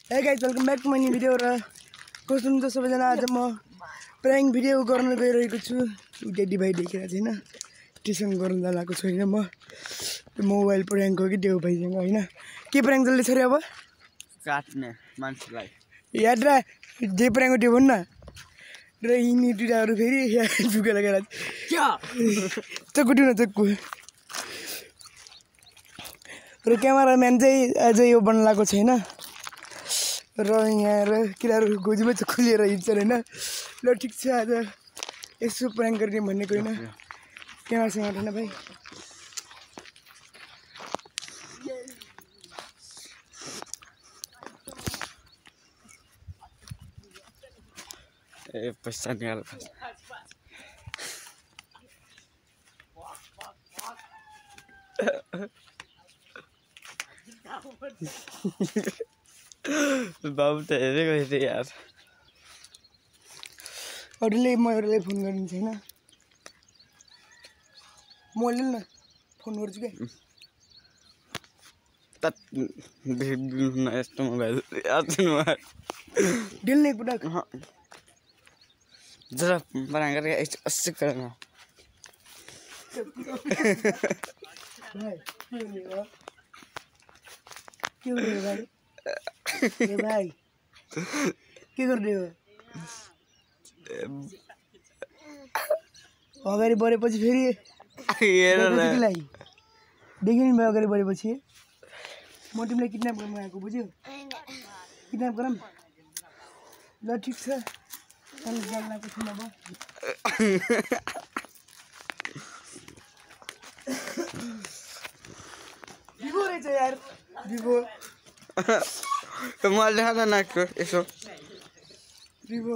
Hey guys, welcome back to my new video. कस्तो हुन्छ सबैजना आज म प्रैंक भिडियो गर्न गइरहेको छु। डेडी भाइ देखेर छैन टिसन गर्न जालाको छैन म मोबाइल प्रैंक हो कि देउ भाइसँग हैन के प्रैंक चल्दैछ रे अब काट्ने मान्छेलाई याद र जे प्रैंक हो त्यो भन्न र यिनी दुईटाहरु फेरि झुके लगेर क्या चक्कु दिनु चक्कु र क्यामेराम्यान चाहिँ अझै यो बन्न लागेको छैन र यहाँ र किराहरु गोजीमा चाहिँ खुलेर हिँड्छ हैन ल ठीक छ आज यसो प्रैंक गर्ने भनेको हैन क्यामेरासँग हटेन भाइ ए पैसा निकाल बाबु त हेरेको हेरे यार अरूले म अरूलाई फोन गरिन्छ हैन म लिन न फोन गर्छु के तत न यस्तो मोबाइल याद छैन डिल नै पुरा जरा बना करके ऐसे करना क्यों रे भाई ए भाइ के गर्दै हो अगाडि बढेपछि फेरि हेर न देखिन भयो अगाडि बढेपछि म तिमीलाई किडन्याप गर्न आएको बुझ्यौ किडन्याप गरम ल ठीक छ चल जान्नको छैन अब विभो रहेछ यार विभो मलाई देखा न यसो विभो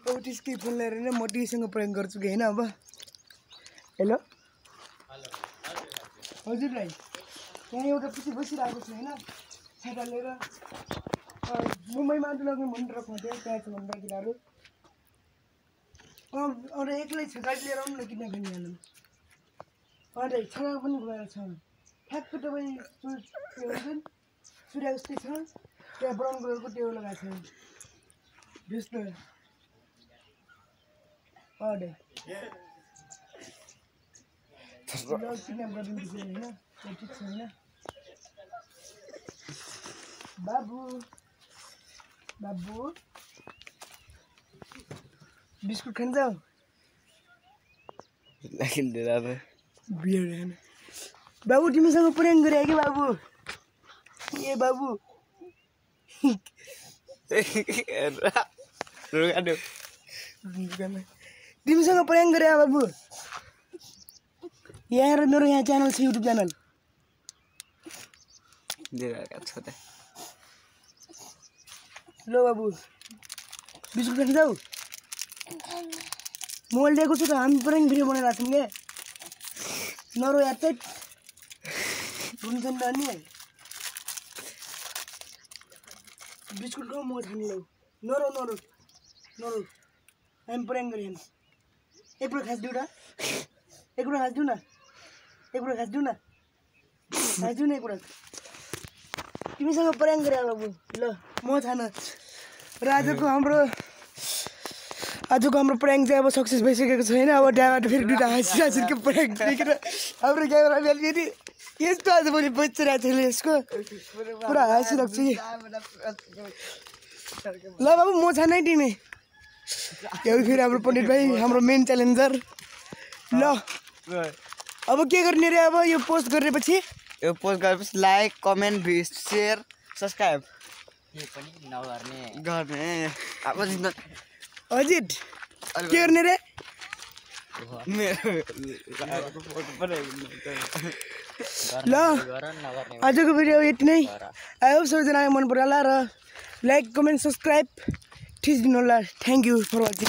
अब त्यसकै फोन लिएर नै म टीसँग प्रयोग गर्छु कि हैन अब हेलो हजुर भाइ यहाँ एउटा पछि बसिरहेको छु हैन छाता लिएर मुम्बईमा आउनु लाग्ने भनिरहेको थियो त्यहाँ छ भन्दा किनाहरू अरू एक्लै छ गाडी लिएर आउनु न किन खानु अरे छाता पनि गएर छ ठ्याक्क तपाईँ सूर्य जस्तै छ त्यहाँ ब्राउन कलरको टेबल लगाएको छ बुझ्नु अरे किडन्याप गरिदिन्छु हैन ठिक छ हैन बाबु बाबु बिस्कुट खान्छ बाबु तिमीसँग प्रैंक गरे कि बाबु ए बाबु तिमीसँग प्रैंक गरे बाबु यहाँ र मेरो यहाँ च्यानल छ युट्युब च्यानल ल बाबु बिस्कुट खान जाऊ मोबाइल दिएको छु त हामी प्रैंक भिडियो बनाइरहेको छौँ क्या नरो याद चाहिँ हुन्छ नि त अनि बिस्कुट खाऊ म खानु लौ नरो नरो नरो हामी प्रैंक गरेँ एक कुरा खास दिउ न एक कुरा खास दिउ न एक कुरा खास दिउ न खास दिउ न एक कुरा तिमीसँग प्रैंक गरे बाबु ल म थान र आजको हाम्रो प्रैंक चाहिँ अब सक्सेस भइसकेको छैन अब त्यहाँबाट फेरि दुईटा हाँसिरहेको प्रैंक देखेर हाम्रो क्यामेराम्यान फेरि यस्तो आज भोलि बचिरहेको छ यसको पुरा हाँसिरहेको छु कि ल बाबु म छानै तिमी यो फेरि हाम्रो पण्डित भाइ हाम्रो मेन च्यालेन्जर ल अब के गर्ने रे अब यो पोस्ट गरेपछि लाइक कमेन्ट शेयर सब्स्क्राइब गर्ने अब अजित के गर्ने रे ल आजको भिडियो यति नै आई होप सबैजनालाई मन पराला र लाइक कमेन्ट सब्स्क्राइब ठिक दिनु होला थ्याङ्क यू फर वाचिङ